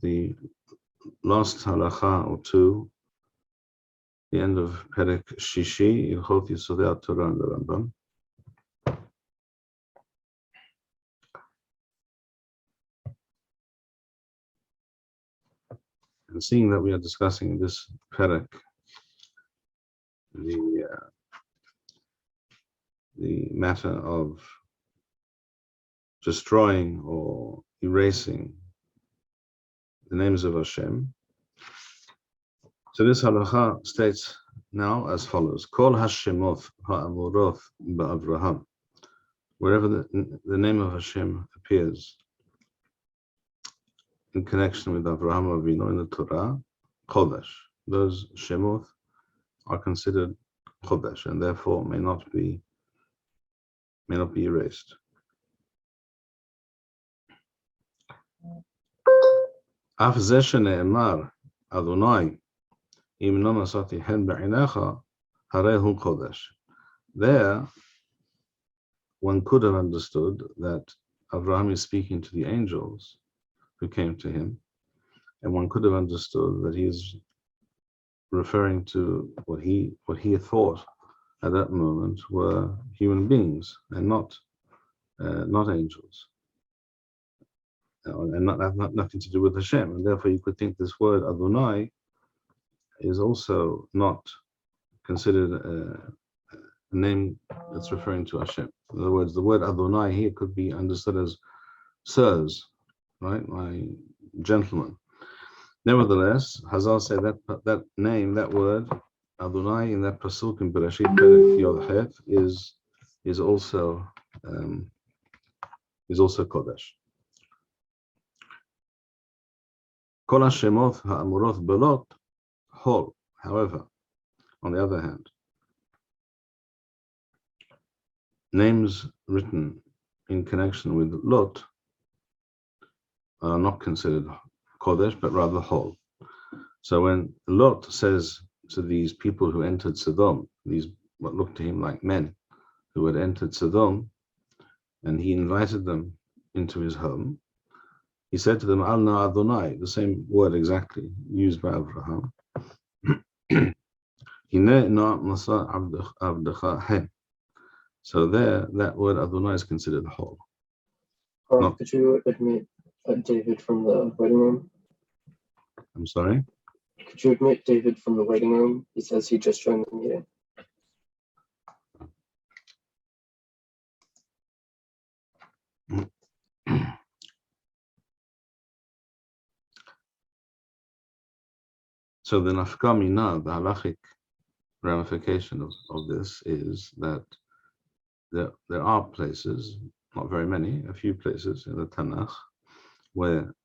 the last halacha or two, the end of Perek Shishi, Hilchot Yesodei Torah and the Rambam. And seeing that we are discussing in this Perek the matter of destroying or erasing the names of Hashem. So this halacha states now as follows: Kol Hashemot ha'amuroth ba'Avraham. Wherever the name of Hashem appears in connection with Avraham Avinu in the Torah, Chodesh. Those Shemoth are considered Chodesh and therefore may not be erased. Af zeh shene'emar Adonai im lo masati hen be'inecha harei hu Chodesh. There, one could have understood that Avraham is speaking to the angels who came to him, and one could have understood that he is referring to what he thought at that moment were human beings and not angels, and not nothing to do with Hashem. And therefore, you could think this word Adonai is also not considered a name that's referring to Hashem. In other words, the word Adonai here could be understood as sirs, right, my gentleman. Nevertheless, Hazal said that name, that word Adonai in that pasuk in Bereshit Perek Yod Het is also Kodesh. Kol Hashemot ha'amuroth belot hol. However, on the other hand, names written in connection with Lot are not considered Kodesh, but rather Hol. So when Lot says to these people who entered Sodom, these what looked to him like men who had entered Sodom, and he invited them into his home, he said to them, Al na Adonai, the same word exactly used by Abraham. Hine na masa abdecha he. So there, that word Adonai is considered Hol. Could you admit David from the waiting room? I'm sorry? Could you admit David from the waiting room? He says he just joined the meeting. So the nafka mina, the halachic ramification of this is that there are places, not very many, a few places in the Tanakh, where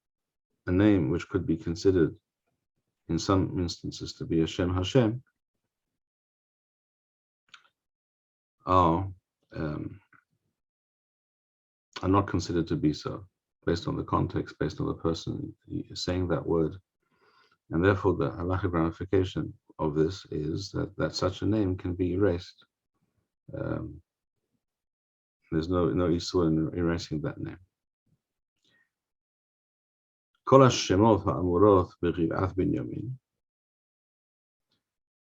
a name which could be considered in some instances to be Hashem are not considered to be so, based on the context, based on the person saying that word. And therefore the halachic ramification of this is that such a name can be erased. There's no issue in erasing that name. Kol hashemot ha'amuroth b'chiv'at Binyamin,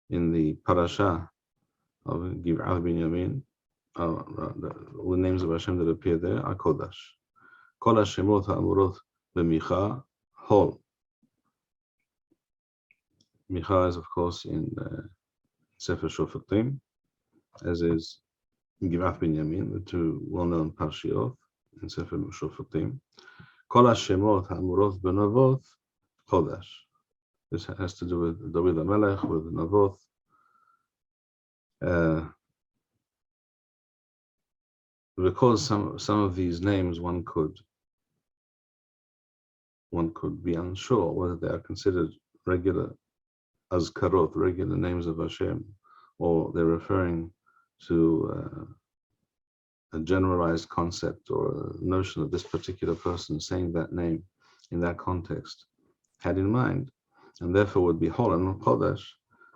in the parasha of Giv'at Binyamin, the names of Hashem that appear there are Kodesh. Kol hashemot ha'amuroth b'micha Hol. Micha is, of course, in Sefer Shofatim, as is Giv'at Binyamin, the two well-known parshiot in Sefer Shofatim. Kol hashemot ha'amuroth b'navoth Chodesh. This has to do with David HaMelech, with Navoth. Because some of these names one could be unsure whether they are considered regular azkarot, regular names of Hashem, or they're referring to a generalized concept or a notion of this particular person saying that name in that context had in mind, and therefore would be Hol and not Kodesh.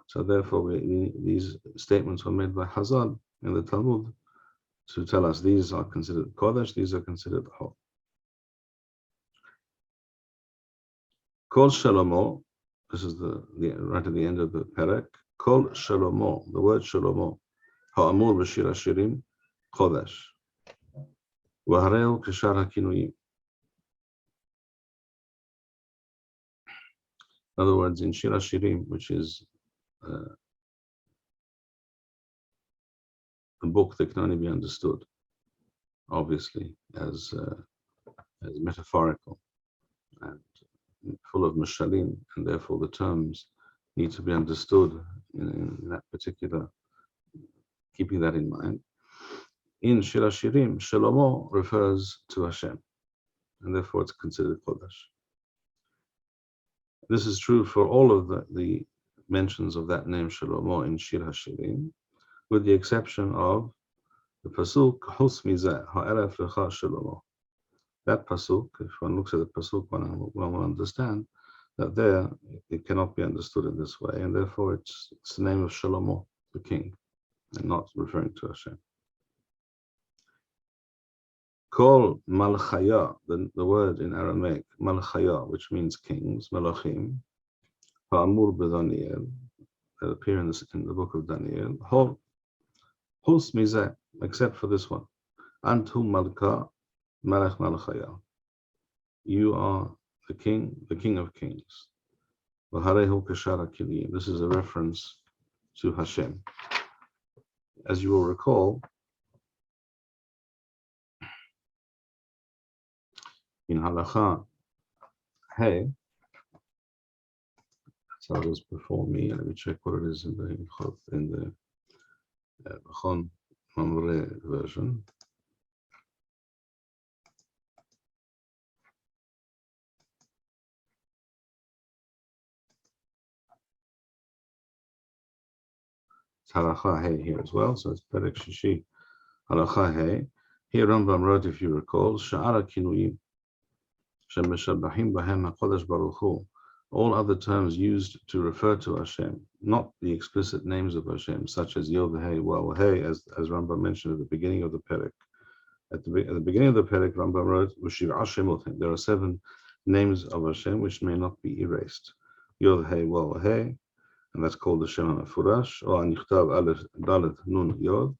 So therefore these statements were made by Hazal in the Talmud to tell us these are considered Kodesh, these are considered Hol. Kol Shalomo, this is the right at the end of the perek. Kol Shalomo, the word Shalomo, ha'amur b'shir hashirim chodesh, v'hareu k'shar hakinuyim. In other words, in Shir HaShirim, which is a book that can only be understood, obviously, as metaphorical and full of mashalim, and therefore the terms need to be understood in that particular, keeping that in mind. In Shir HaShirim, Shalomo refers to Hashem, and therefore it's considered Kodesh. This is true for all of the mentions of that name Shalomo in Shir HaShirim, with the exception of the pasuk Hus Mizeh Ha'eref Lecha Shalomo. That pasuk, if one looks at the pasuk, one will understand that there it cannot be understood in this way, and therefore it's the name of Shalomo, the king, and not referring to Hashem. Kol Malchaya, the word in Aramaic, Malchaya, which means kings, Malachim, Ha'amur b'Daniel, that appear in the book of Daniel, Hus Mizeh, except for this one, Antum Malka, Malach Malchaya. You are the king of kings. V'harehu k'shar hakilim. This is a reference to Hashem. As you will recall, in Halacha Hey, that's how it is before me. Let me check what it is in the Machon Mamre version. It's Halacha Hey here as well, so it's Perek Shishi. Halacha Hey. Here Rambam wrote, if you recall, Sha'ara Kinuyim Shemeshabahim Bahem HaKodesh Baruch Hu. All other terms used to refer to Hashem, not the explicit names of Hashem, such as Yesodei, Hey, as Rambam mentioned at the beginning of the perek. At the beginning of the perek, Rambam wrote, there are 7 names of Hashem which may not be erased. Yesodei, Hey, and that's called the Shem HaMefurash, or Anichtav Aleph Dalet Nun Yod,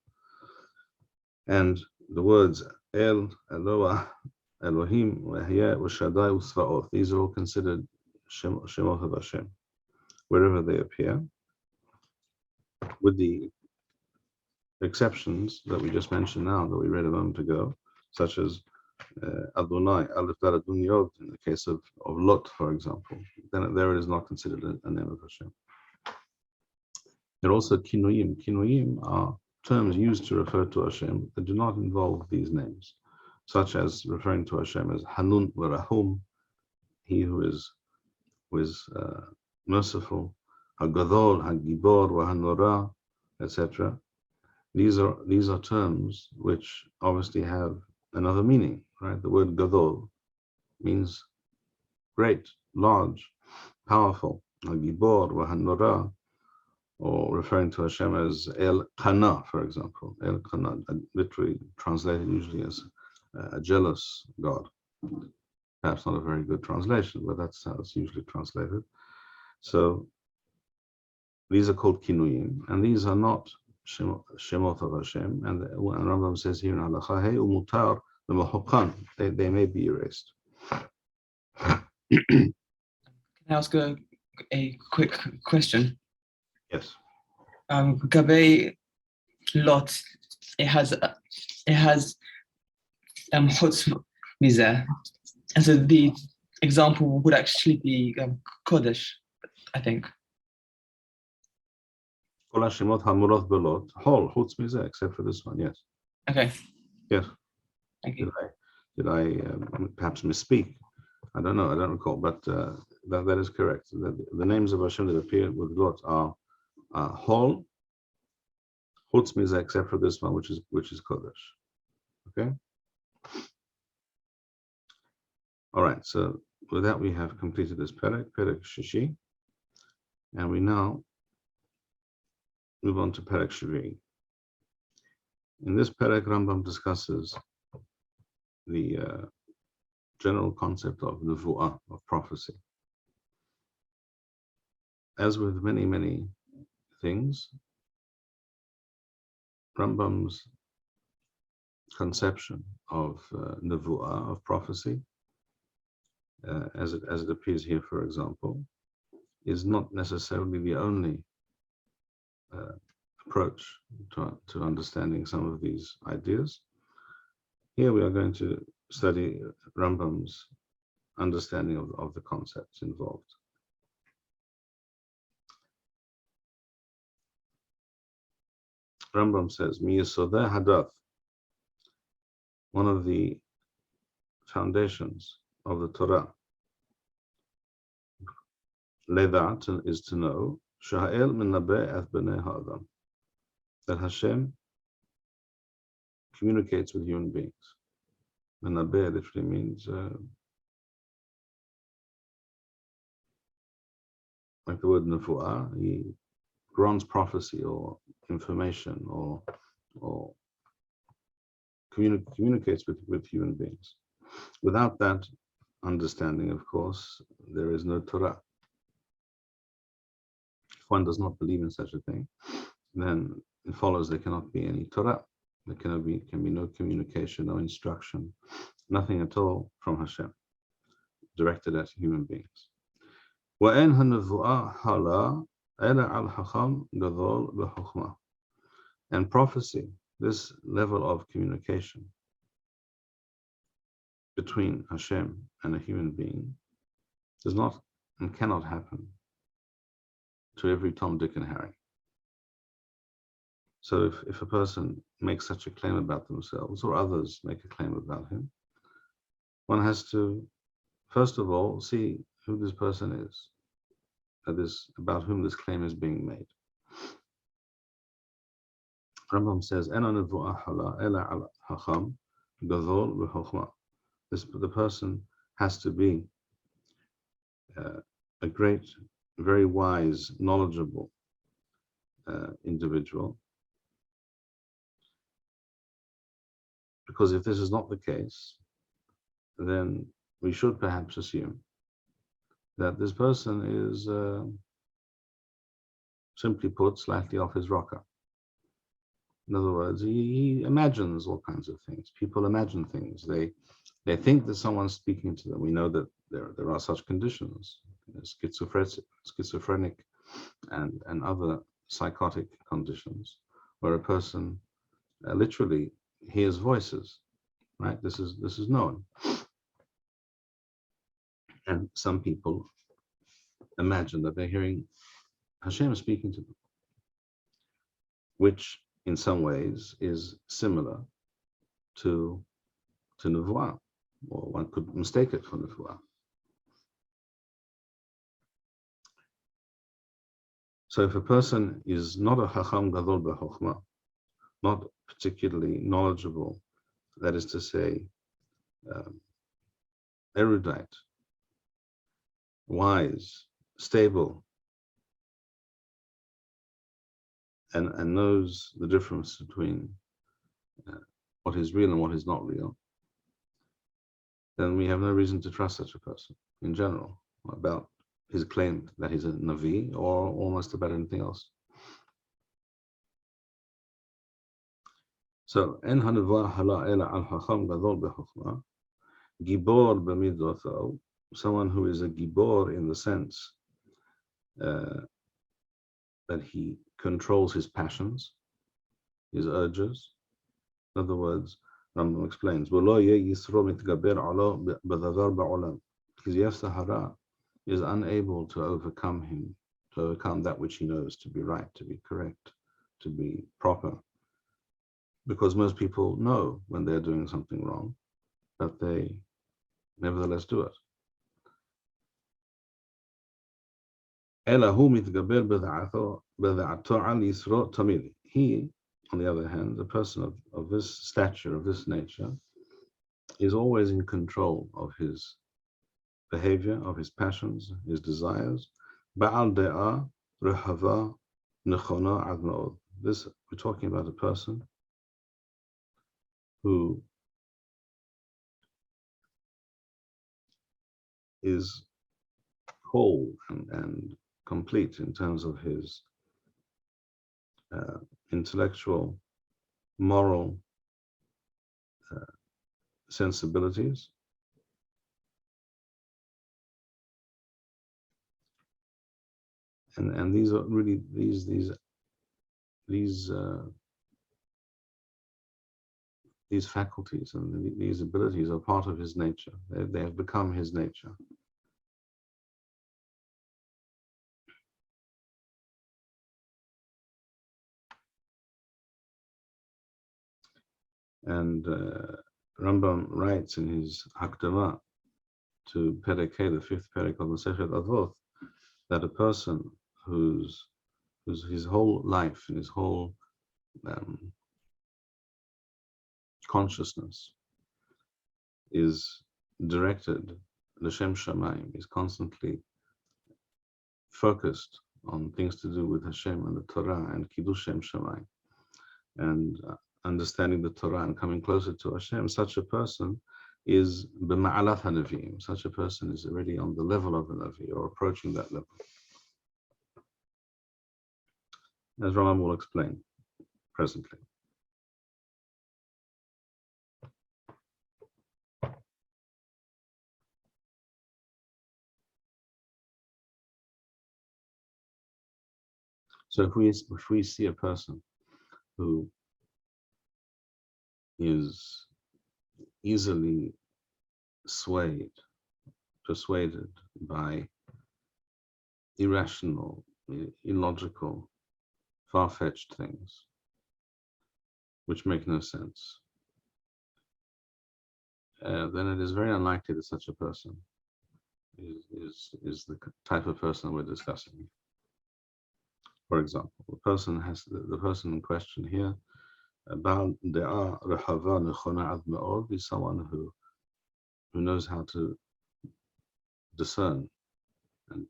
and the words El, Eloah, Elohim, Wahyeh, Shaddai, Usvaoth. These are all considered Shemot of Hashem, wherever they appear, with the exceptions that we just mentioned now, that we read a moment ago, such as Adonai, Aleph Dalet Nun Yod, in the case of Lot, for example. Then there it is not considered a name of Hashem. There are also Kinuyim. Kinuyim are terms used to refer to Hashem that do not involve these names, such as referring to Hashem as Hanun V'Rahum, he who is merciful, Hagadol, Hagibor, Wahanora, etc. These are terms which obviously have another meaning, right? The word Gadol means great, large, powerful. Hagibor, Wahanora, or referring to Hashem as El Kana, for example. El Kana, literally translated usually as a jealous God. Perhaps not a very good translation, but that's how it's usually translated. So these are called Kinuyim, and these are not Shemot of Hashem. And Rambam says here in Halacha Hey Umutar the Mohokan, they may be erased. Can I ask a quick question? Yes. Gabe Lot, it has Chutz Mizeh, and so the example would actually be Kodesh, I think. Kol Hashemot Hamurot Belot, whole Chutz Mizeh, except for this one. Yes. Okay. Yes. Thank you. Did I perhaps misspeak? I don't know. I don't recall, but that is correct. The names of Hashem that appear with Lot are Hol, Chutz Mizeh, except for this one, which is Kodesh. Okay. All right. So with that, we have completed this perek Shishi, and we now move on to perek Shvi. In this perek, Rambam discusses the general concept of nevuah, of prophecy. as with many, many things, Rambam's conception of nevuah, of prophecy, as it appears here, for example, is not necessarily the only approach to understanding some of these ideas. Here we are going to study Rambam's understanding of the concepts involved. Rambam says, Yesodei hadath, one of the foundations of the Torah, ledat, is to know, sha'el minabeh eth b'nei ha'adam, that Hashem communicates with human beings. Minabeh literally means like the word nefuah, he grants prophecy or information or communicates with human beings. Without that understanding, of course, there is no Torah. If one does not believe in such a thing, then it follows there cannot be any Torah. There can be no communication, no instruction, nothing at all from Hashem directed at human beings. وَإِنْ هَنَّفُؤَا حَلَا إِلَى الْحَخَمْ گَذَولْ بِحُخْمَةٍ. And prophecy, this level of communication between Hashem and a human being, does not and cannot happen to every Tom, Dick, and Harry. So if a person makes such a claim about themselves, or others make a claim about him, one has to, first of all, see who this person is, about whom this claim is being made. Rambam says, the person has to be a great, very wise, knowledgeable individual. Because if this is not the case, then we should perhaps assume that this person is, simply put, slightly off his rocker. In other words, he imagines all kinds of things. People imagine things. They think that someone's speaking to them. We know that there are such conditions, schizophrenic and other psychotic conditions, where a person literally hears voices. Right? This is known. And some people imagine that they're hearing Hashem speaking to them, which in some ways is similar to nevuah, or one could mistake it for nevuah. So if a person is not a chacham gadol b'chokhmah, not particularly knowledgeable, that is to say, erudite, wise, stable, and knows the difference between what is real and what is not real, then we have no reason to trust such a person in general about his claim that he's a Navi, or almost about anything else. So, en hanuvah hala ela al hacham gadol b'chokhmah, gibor b'midotho, someone who is a gibor in the sense that he controls his passions, his urges. In other words, Rambam explains, his Yetzirah is unable to overcome him, to overcome that which he knows to be right, to be correct, to be proper. Because most people know when they're doing something wrong, but they nevertheless do it. He, on the other hand, a person of this stature, of this nature, is always in control of his behavior, of his passions, his desires. Ba'al rehava nechona ad ma'od. This, we're talking about a person who is whole and complete in terms of his intellectual, moral sensibilities. And these are really these faculties and these abilities are part of his nature. They have become his nature. And Rambam writes in his Hakdama to Perek Hey, the fifth Perek of Masechet Avot, that a person whose his whole life and his whole consciousness is directed, L'Shem Shamayim, is constantly focused on things to do with Hashem and the Torah and Kiddush Shem Shamayim, and understanding the Torah and coming closer to Hashem. Such a person is b'ma'alat hanavim. Such a person is already on the level of a Navi, or approaching that level, as Rambam will explain presently. So if we see a person who is easily persuaded by irrational, illogical, far-fetched things which make no sense, then it is very unlikely that such a person is the type of person we're discussing. For example, the person in question here, is someone who knows how to discern and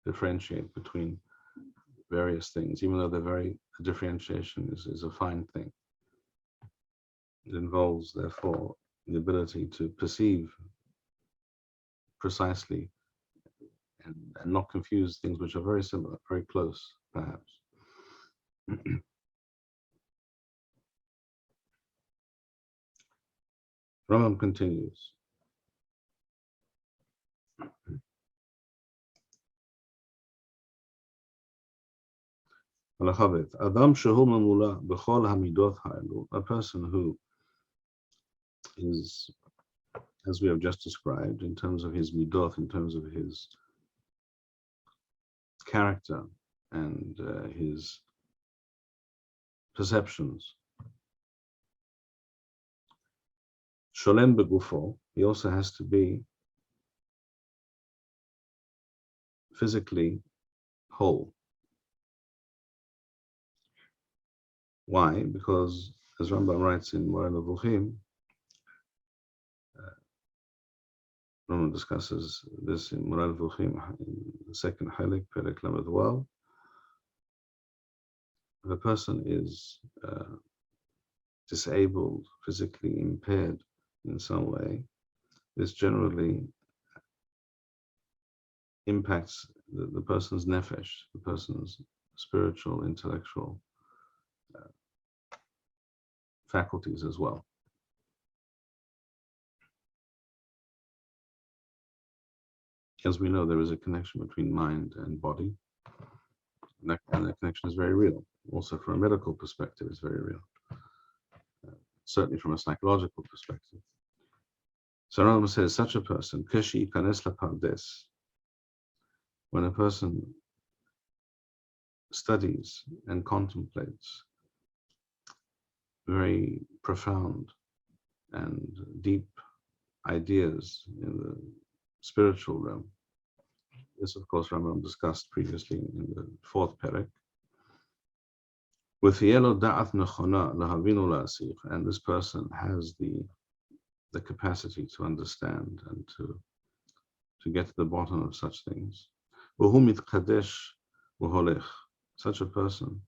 differentiate between various things, even though the differentiation is a fine thing. It involves, therefore, the ability to perceive precisely and not confuse things which are very similar, very close, perhaps. Rambam continues. A person who is, as we have just described, in terms of his midot, in terms of his character and his perceptions. Sholem begufo, he also has to be physically whole. Why? Because, as Rambam writes in Moreh Nevuchim, Rambam discusses this in Moreh Nevuchim, in the second Hilch, Perek Lamed Vav. If a person is disabled, physically impaired in some way, this generally impacts the person's nefesh, the person's spiritual, intellectual faculties as well. As we know, there is a connection between mind and body, and that connection is very real. Also, from a medical perspective, it's very real. Certainly from a psychological perspective. So Rambam says, such a person, Keshi Ikanes LaPardes, when a person studies and contemplates very profound and deep ideas in the spiritual realm. This, of course, Rambam discussed previously in the fourth Perek. With Yelo Da'at Nechona Lahavinu La'asich, and this person has the capacity to understand and to get to the bottom of such things. V'hu mitkadesh v'holech, such a person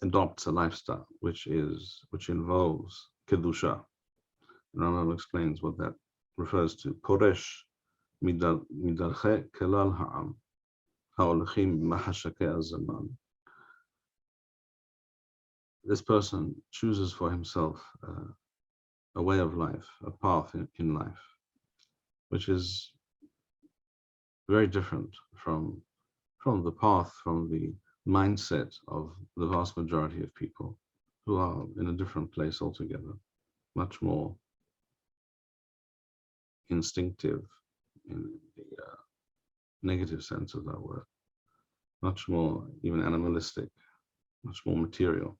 adopts a lifestyle which involves kedusha. Rambam explains what that refers to. Poresh midarche kelal ha'am ha'olechim mahashake az-zaman. This person chooses for himself a way of life, a path in life, which is very different from the path, from the mindset of the vast majority of people who are in a different place altogether, much more instinctive in the negative sense of that word, much more even animalistic, much more material.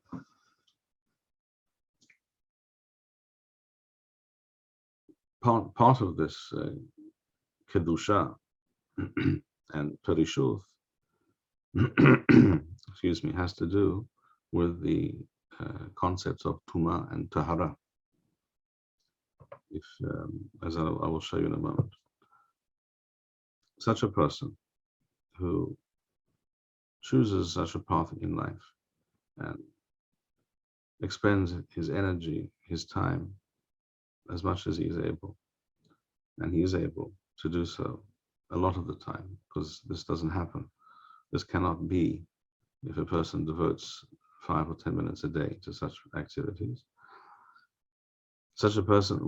Part of this kedusha and perishuth, excuse me, has to do with the concepts of tuma and tahara. If, as I will show you in a moment, such a person who chooses such a path in life and expends his energy, his time, as much as he is able, and he is able to do so a lot of the time, because this doesn't happen. This cannot be if a person devotes 5 or 10 minutes a day to such activities. Such a person,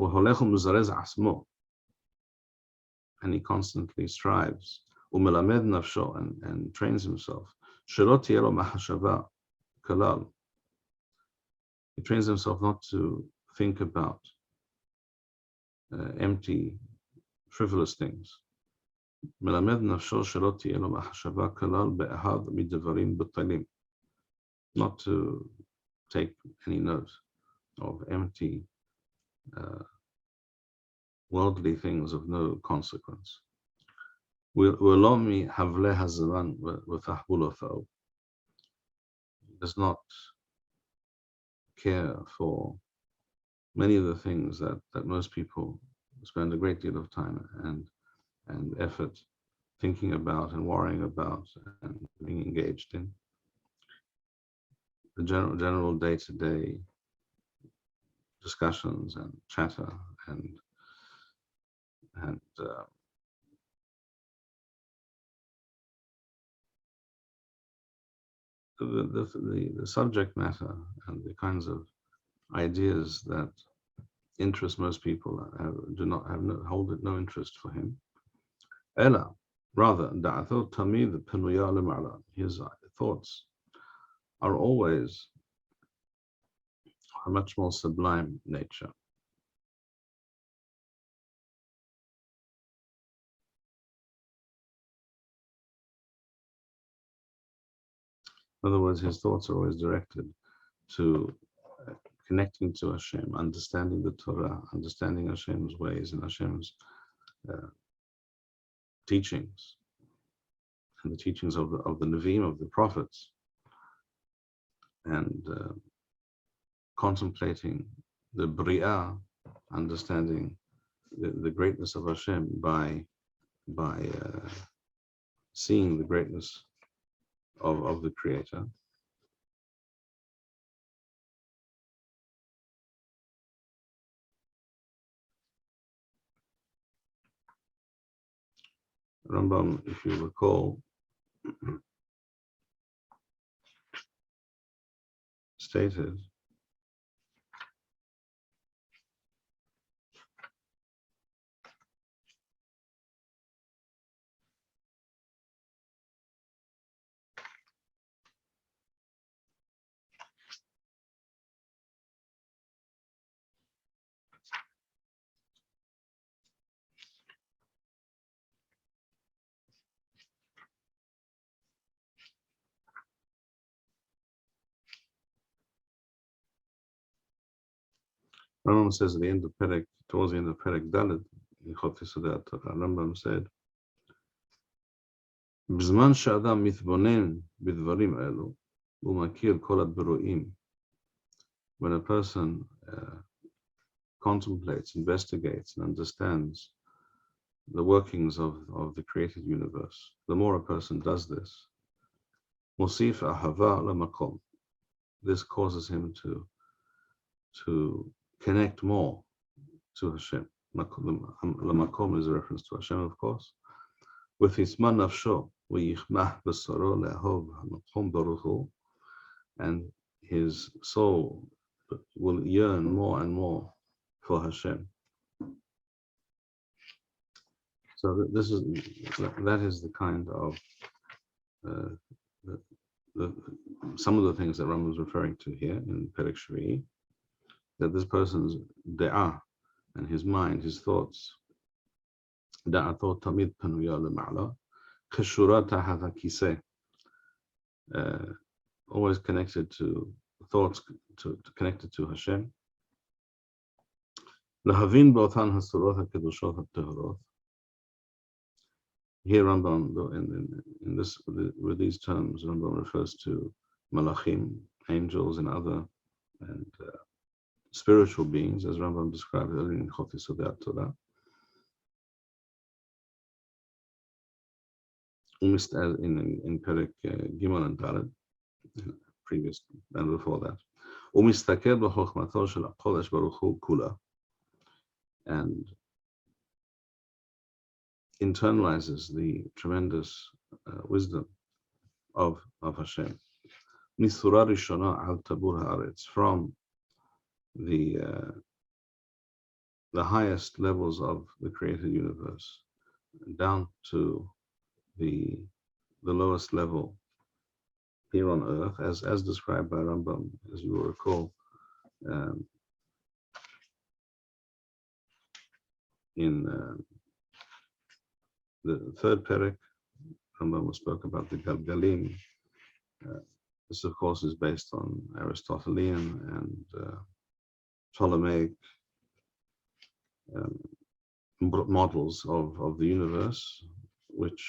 and he constantly strives, and trains himself. He trains himself not to think about empty, frivolous things. Not to take any note of empty, worldly things of no consequence. He does not care for many of the things that most people spend a great deal of time and effort thinking about and worrying about and being engaged in. The general day-to-day discussions and chatter and the subject matter and the kinds of ideas that interest most people hold no interest for him. Ella, rather, his thoughts are always a much more sublime nature. In other words, his thoughts are always directed to connecting to Hashem, understanding the Torah, understanding Hashem's ways and Hashem's teachings, and the teachings of the Nevi'im, of the prophets, and contemplating the Bria, understanding the greatness of Hashem by seeing the greatness of the Creator. Rambam, if you recall, stated Rambam says at the end of Perek, towards the end of Perek Dalet, Yesodei Tora, Rambam said, "B'zman she'adam mitbonen b'dvarim elu, u'makir kol ha'beruim." When a person contemplates, investigates, and understands the workings of the created universe, the more a person does this, mosif ahava lamakom. This causes him to connect more to Hashem. Lamakom is a reference to Hashem, of course. With his man nafsho, v'yichmah b'saro le'ahov hamakom baruch hu, and his soul will yearn more and more for Hashem. So that is the kind of some of the things that Rambam is referring to here in Perek Shvi'i, that this person's da'ah and his mind, his thoughts, da'atot tamid panuya lema'ala, khashura tahata kiseh, always connected to thoughts, connected to Hashem. Lahavin b'otan hasurot hakedushot hateharot. Here Rambam, in this, with these terms, Rambam refers to malachim, angels, and other spiritual beings, as Rambam described earlier in Yesodei Tora. In Perek Gimel and Dalet, previous and before that, umistakel b'chochmato shel HaKodesh Baruch Hu kula, and internalizes the tremendous wisdom of Hashem. Misura rishona al tabur haaretz, from the highest levels of the created universe down to the lowest level here on earth, as described by Rambam, as you will recall, in the third Perek. Rambam spoke about the Galgalim. This, of course, is based on Aristotelian and Ptolemaic models of the universe, which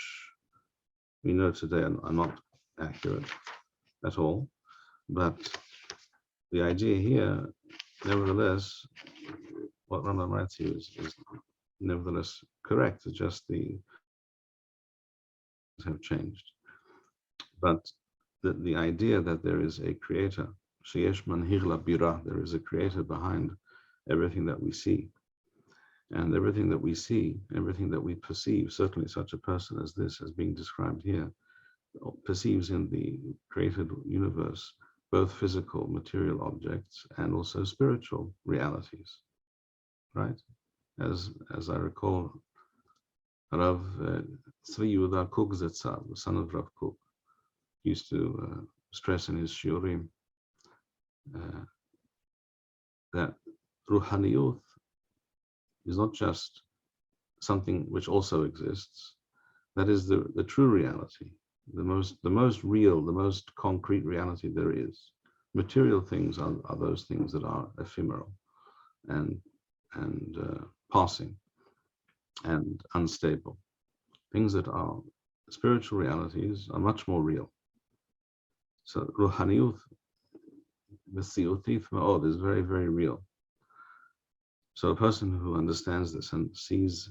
we know today are not accurate at all. But the idea here, nevertheless, what Rambam writes here is nevertheless correct. It's just the have changed. But the idea that there is a creator, sheyesh manhir labira, there is a creator behind everything that we see. And everything that we see, everything that we perceive, certainly such a person as this, as being described here, perceives in the created universe both physical, material objects and also spiritual realities, right? As I recall, Rav Tzvi Yehuda Kook Zetzal, the son of Rav Kook, used to stress in his shiurim that Ruhaniyut is not just something which also exists. That is the true reality, the most real, the most concrete reality there is. Material things are those things that are ephemeral and passing and unstable. Things that are spiritual realities are much more real. So Ruhaniyut, the Siyutif Ma'od, is very, very real. So a person who understands this and sees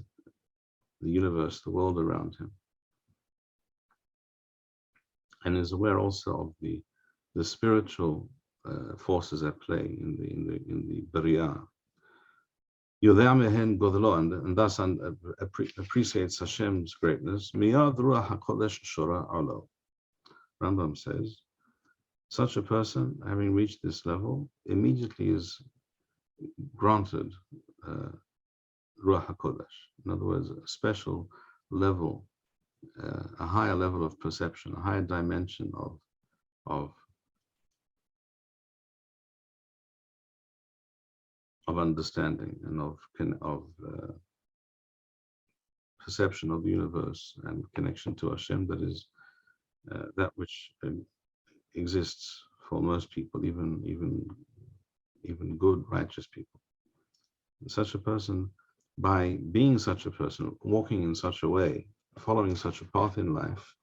the universe, the world around him, and is aware also of the spiritual forces at play in the Bariah, and thus appreciates Hashem's greatness. Miyad Ruach HaKodesh Shora Alo. Rambam says, such a person, having reached this level, immediately is granted Ruach HaKodesh. In other words, a special level, a higher level of perception, a higher dimension of understanding and of perception of the universe and connection to Hashem, that is that which exists for most people, even good, righteous people. Such a person, by being such a person, walking in such a way, following such a path in life,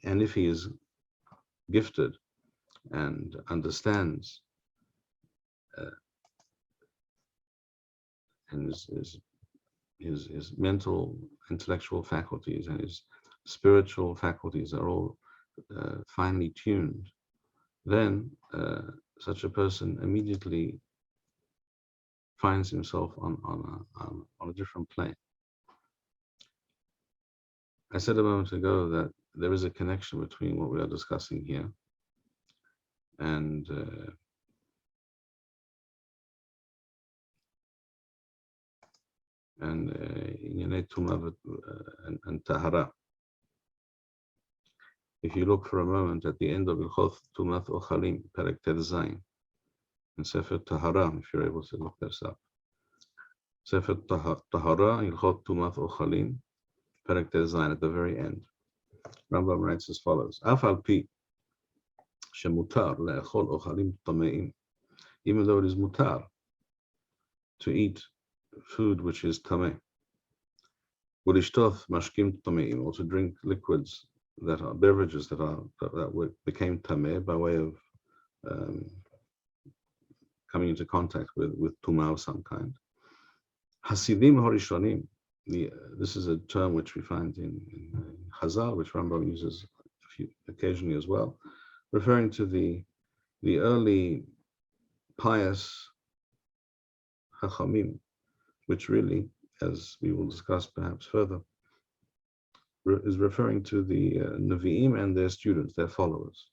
and if he is gifted and understands and his mental, intellectual faculties and his spiritual faculties are all finely tuned, then such a person immediately finds himself on a different plane. I said a moment ago that there is a connection between what we are discussing here and Tumah and Tahara. If you look for a moment at the end of Hilchot Tumat Ochalim, Perek Tet Zayin, in Sefer Tahara, if you're able to look this up. Sefer Tahara, Hilchot Tumat Ochalim, Perek Tet Zayin, at the very end. Rambam writes as follows: Af al pi shemutar le'echol ochalim tameim, even though it is mutar to eat food which is tameh, ulishtoth mashkim tameim, or to drink liquids that are beverages that became tameh by way of coming into contact with tumah of some kind. Hasidim horishonim. This is a term which we find in Chazal, which Rambam uses occasionally as well, referring to the early pious Chachamim, which really, as we will discuss perhaps further, is referring to the Nevi'im and their students, their followers.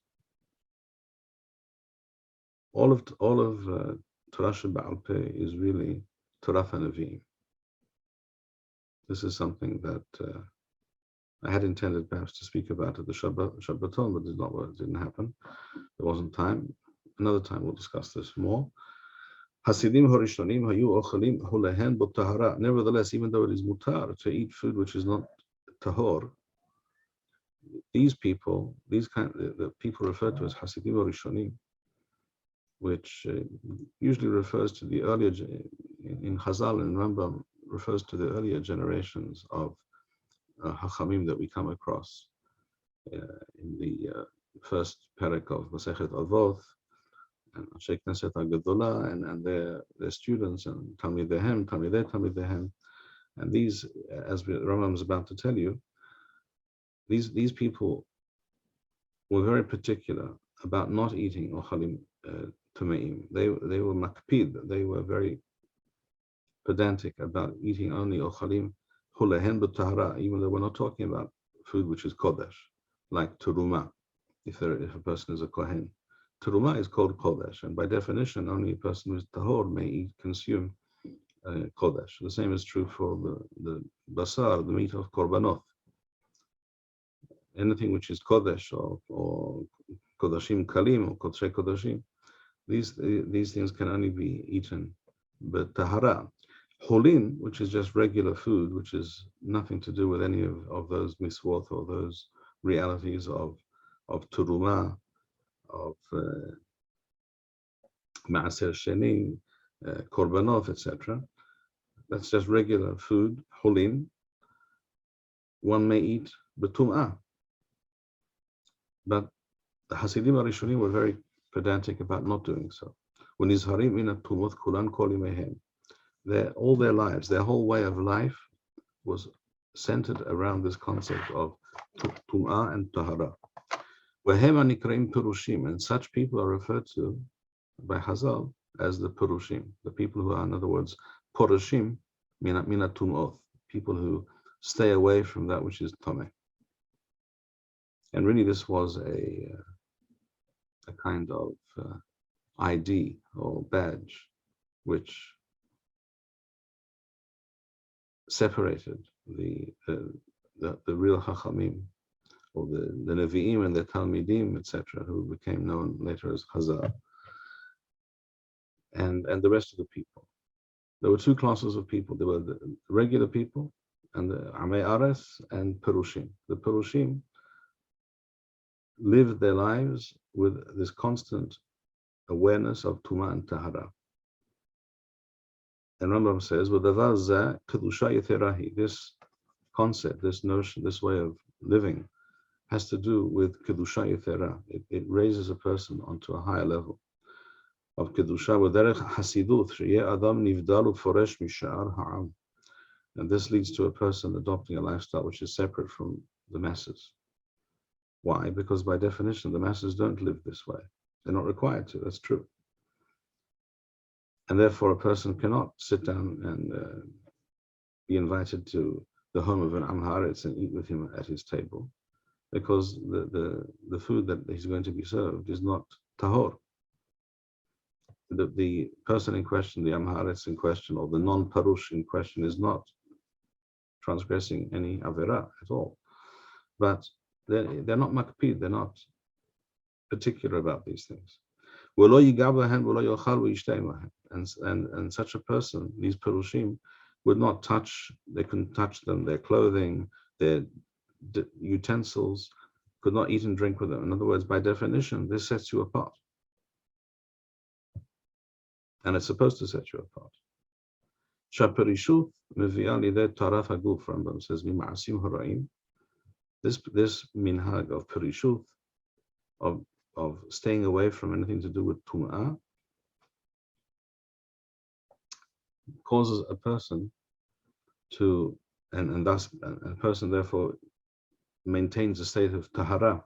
All of Torah Ba'al Peh is really Torah Nevi'im. This is something that I had intended perhaps to speak about at the Shabbaton, but it didn't happen. There wasn't time. Another time we'll discuss this more. Hasidim horishonim hayu ochalim hulehen b'tahara. Nevertheless, even though it is mutar to eat food which is not tahor, the people referred to as Hasidim horishonim, which usually refers to the earlier, in Chazal and Rambam, refers to the earlier generations of Hachamim that we come across in the first perek of Masechet Avot, and Sheikh Knesset HaGedolah, and their students, and Talmidei, and these, as Rambam is about to tell you, these people were very particular about not eating ochalim tameim. They were makpid. They were very pedantic about eating only ochalim hulehen b'tahara, even though we're not talking about food which is kodesh, like teruma. If a person is a kohen, teruma is called kodesh, and by definition, only a person who is tahor may consume kodesh. The same is true for the basar, the meat of korbanot. Anything which is kodesh or kodashim kalim or kodshei kodashim, these things can only be eaten. But tahara, holin, which is just regular food, which is nothing to do with any of those miswot or those realities of teruma, of maaser sheni, korbanot, etc. That's just regular food, holin. One may eat betum'ah. But the Hasidim Arishonim were very pedantic about not doing so. When Izharim min at-tumot kulan kol yimehem, all their lives, their whole way of life was centered around this concept of tum'ah and tahara. Wehem anikraim Purushim, and such people are referred to by Chazal as the Purushim, the people who are, in other words, Purushim min at-tumot, people who stay away from that which is tameh. And really, this was a kind of ID or badge which separated the real Chachamim, or the Nevi'im and the Talmidim, etc., who became known later as Chazal, and the rest of the people. There were two classes of people. There were the regular people and the Amei Ares and Purushim. The Purushim lived their lives with this constant awareness of Tumah and Tahara. And Rambam says, this concept, this notion, this way of living has to do with Kedusha Yethera. It raises a person onto a higher level of Kedusha. And this leads to a person adopting a lifestyle which is separate from the masses. Why? Because by definition, the masses don't live this way. They're not required to. That's true. And therefore, a person cannot sit down and be invited to the home of an Am Haaretz and eat with him at his table, because the food that he's going to be served is not tahor. The person in question, the Am Haaretz in question, or the non-Parush in question, is not transgressing any avera at all. But they're not makpid, they're not particular about these things. And such a person, these Purushim, would not touch, they couldn't touch them, their clothing, their utensils, could not eat and drink with them. In other words, by definition, this sets you apart. And it's supposed to set you apart. Rambam says, this minhag of perishut, of staying away from anything to do with tum'ah, causes a person to, and thus a person therefore maintains a state of tahara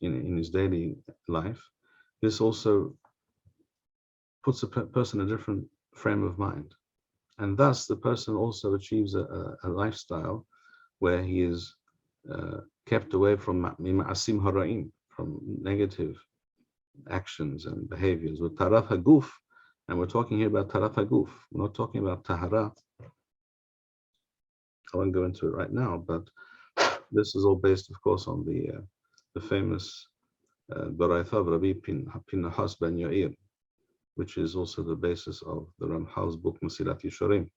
in his daily life. This also puts a person in a different frame of mind. And thus the person also achieves a lifestyle where he is kept away from ma'asim hara'im, from negative actions and behaviors. With taraf haguf, and we're talking here about taraf haguf. We're not talking about tahara. I won't go into it right now, but this is all based, of course, on the famous Baraitha of Rabbi Pinchas ben Yair, which is also the basis of the Ramchal's book Mesilat Yesharim.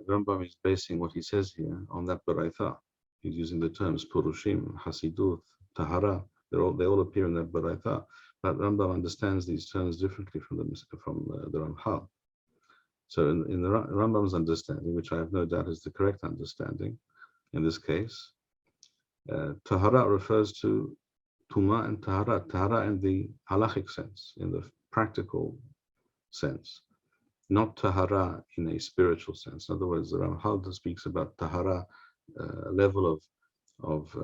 Rambam is basing what he says here on that Baraitha. He's using the terms Purushim, Hasidut, Tahara. They all appear in that Baraitha. But Rambam understands these terms differently from the Ramchal. So in the Rambam's understanding, which I have no doubt is the correct understanding, in this case, Tahara refers to Tuma and Tahara. Tahara in the halachic sense, in the practical sense, not Tahara in a spiritual sense. In other words, the Ramchal speaks about Tahara, level of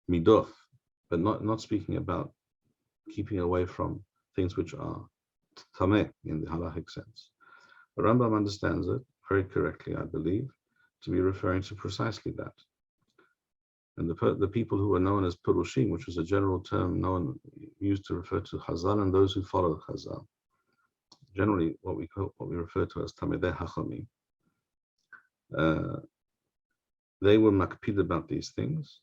midoth, but not speaking about keeping away from things which are tameh in the halachic sense. The Rambam understands it very correctly, I believe, to be referring to precisely that. And the people who are known as Purushim, which is a general term used to refer to Chazal and those who follow Chazal, generally what we refer to as Tamidei Hachamim, they were makpid about these things,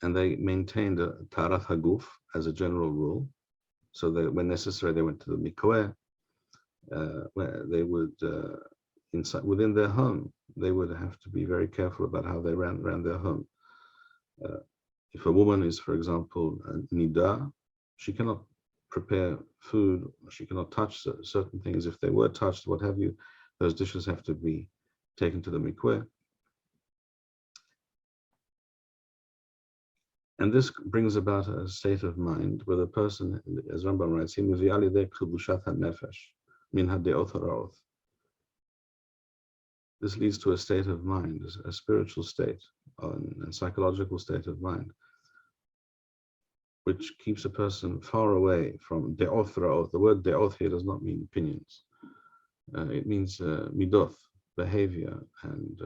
and they maintained a tarat haguf as a general rule. So that when necessary, they went to the mikveh, where they would, within their home, they would have to be very careful about how they ran their home. If a woman is, for example, a nida, she cannot prepare food, she cannot touch certain things. If they were touched, what have you, those dishes have to be taken to the mikveh. And this brings about a state of mind where the person, as Rambam writes, this leads to a state of mind, a spiritual state, and psychological state of mind, which keeps a person far away from de'oth ra'oth. The word de'oth here does not mean opinions. It means midoth, behavior, and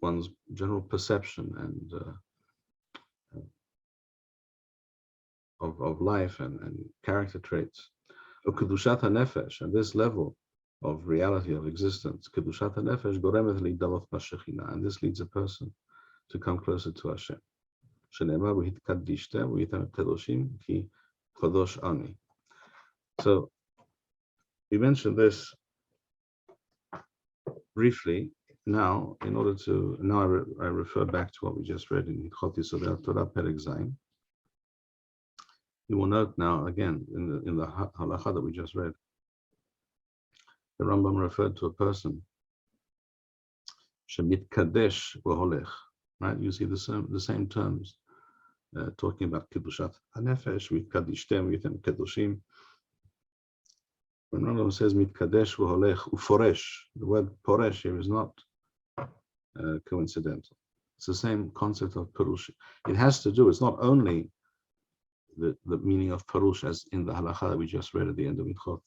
one's general perception and of life and character traits. Kedushat HaNefesh, and this level of reality of existence, Kedushat HaNefesh goremet lidavot b'shechina, and this leads a person to come closer to Hashem. Shene'emar v'hitkadishtem v'yitem kedoshim ki chodosh ani. So we mentioned this briefly. Now, in order to, I refer back to what we just read in Yesodei Tora Perek Zayin. You will note now again in the halacha that we just read, the Rambam referred to a person, shemitkadesh v'holech. Right? You see the same terms talking about kedushat hanefesh, v'kadishtem v'yitem kedoshim. When Rambam says mitkadesh v'holech uforesh, the word poresh here is not coincidental. It's the same concept of Purushim. It has to do, it's not only the meaning of Purush as in the halakha that we just read at the end of Midchot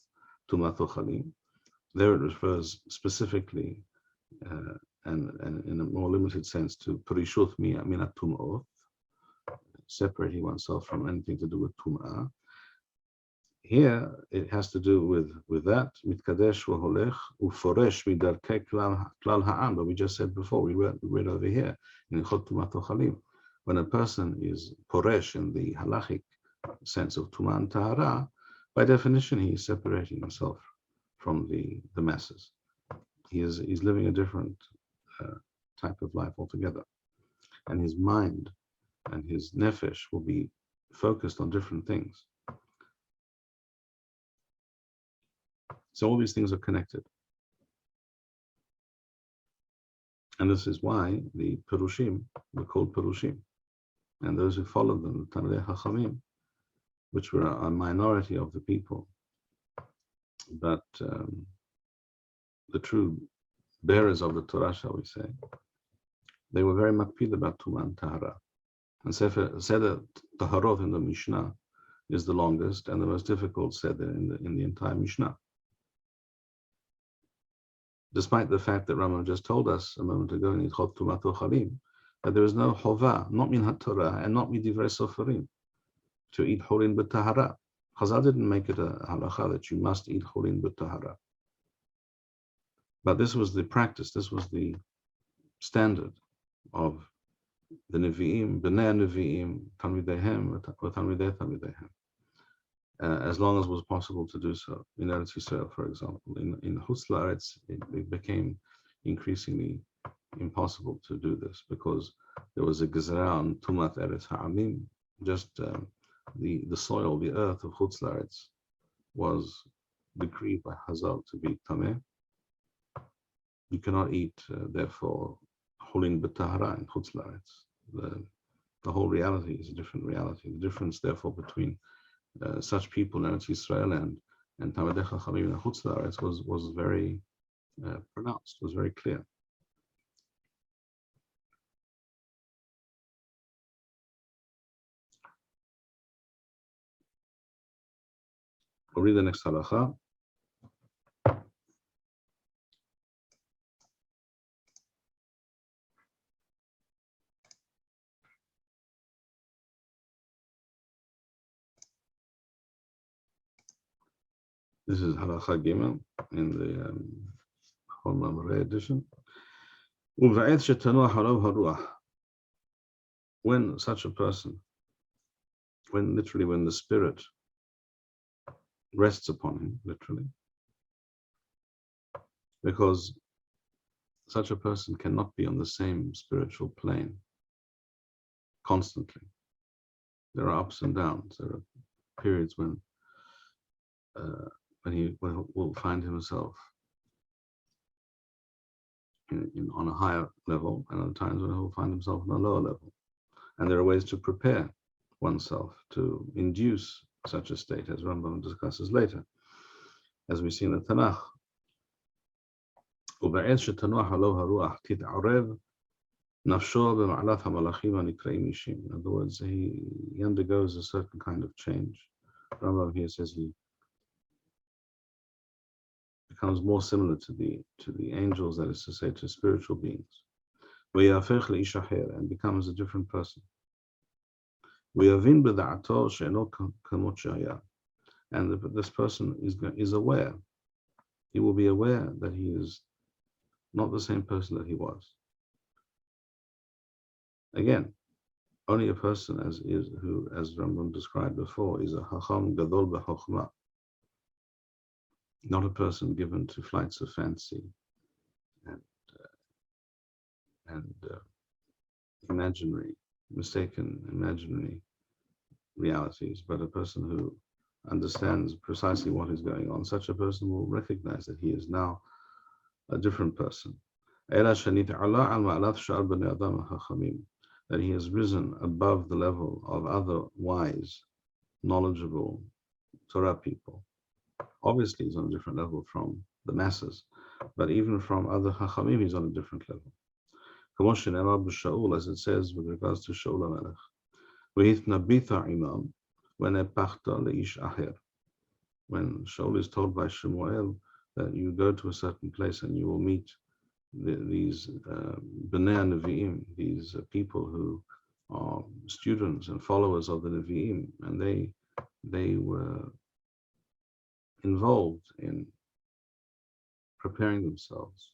Tumat Ochalim. There it refers specifically and in a more limited sense to Purishut Minat Tum'ot, separating oneself from anything to do with Tum'ah. Here it has to do with that Mitkadesh v'holech uforesh midarkei klal ha'am. But we just said before, we read over here in Hilchot Tumat Ochalim, when a person is poresh in the halachic sense of Tumah and Tahara, by definition he is separating himself from the masses. He's living a different type of life altogether, and his mind and his nefesh will be focused on different things. So all these things are connected. And this is why the Purushim were called Purushim. And those who followed them, the Talmidei Chachamim, which were a minority of the people, but the true bearers of the Torah, shall we say, they were very makpid about Tumah and Tahara. And Seder Taharot in the Mishnah is the longest and the most difficult Seder in the entire Mishnah. Despite the fact that Rambam just told us a moment ago in Hilchot Tumat Ochalim that there is no chova, not min HaTorah and not midivrei soferim, to eat cholin b'tahara. Chazal didn't make it a halacha that you must eat cholin b'tahara. But this was the practice, this was the standard of the Nevi'im, B'nei Nevi'im, Talmideihem, or Talmideihem. As long as it was possible to do so. In Eretz Yisrael, for example, in Chutz La'aretz, it became increasingly impossible to do this because there was a gezerah on Tumat Eretz Ha'amim. Just the soil, the earth of Chutz La'aretz was decreed by Hazal to be tameh. You cannot eat, therefore, cholin b'tahara in Chutz La'aretz. The whole reality is a different reality. The difference, therefore, between such people in Eretz Yisrael and Talmidei Chachamim in Chutz La'aretz was very pronounced, was very clear. We'll read the next halakha. This is halakha gimel in the Rambam edition. When such a person, when the spirit rests upon him, literally, because such a person cannot be on the same spiritual plane constantly. There are ups and downs. There are periods when he will find himself on a higher level, and other times when he will find himself on a lower level. And there are ways to prepare oneself to induce such a state, as Rambam discusses later, as we see in the Tanakh. In other words, he undergoes a certain kind of change. Rambam here says he becomes more similar to the angels, that is to say, to spiritual beings. And becomes a different person. And this person is aware. He will be aware that he is not the same person that he was. Again, only a person as Rambam described before, is a Chacham Gadol B'Chokhmah. Not a person given to flights of fancy and mistaken imaginary realities, but a person who understands precisely what is going on. Such a person will recognize that he is now a different person. That he has risen above the level of other wise, knowledgeable Torah people. Obviously, he's on a different level from the masses, but even from other Chachamim, he's on a different level. As it says with regards to Shaul HaMelech, when Shaul is told by Shemuel that you go to a certain place and you will meet these Bnei Nevi'im, these people who are students and followers of the Nevi'im, and they were involved in preparing themselves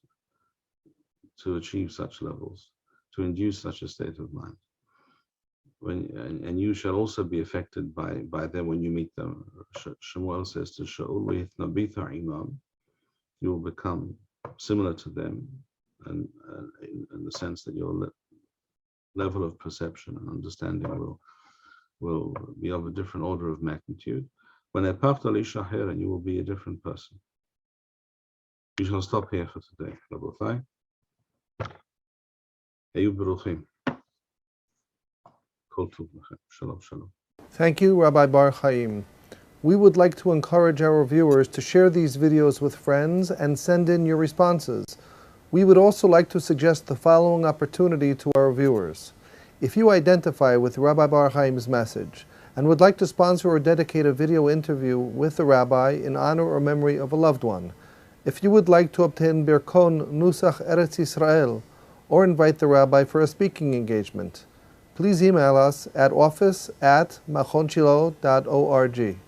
to achieve such levels, to induce such a state of mind. And you shall also be affected by them when you meet them. Shemuel says to Shaul, you will become similar to them, and in the sense that your level of perception and understanding will be of a different order of magnitude. When and you will be a different person. We shall stop here for today. Rabotai. Ayu Beruchim. Shalom, shalom. Thank you, Rabbi Bar-Hayim. We would like to encourage our viewers to share these videos with friends and send in your responses. We would also like to suggest the following opportunity to our viewers. If you identify with Rabbi Bar-Hayim's message and would like to sponsor or dedicate a video interview with the rabbi in honor or memory of a loved one, if you would like to obtain Birkon Nusach Eretz Yisrael or invite the rabbi for a speaking engagement, please email us at office@machonshilo.org.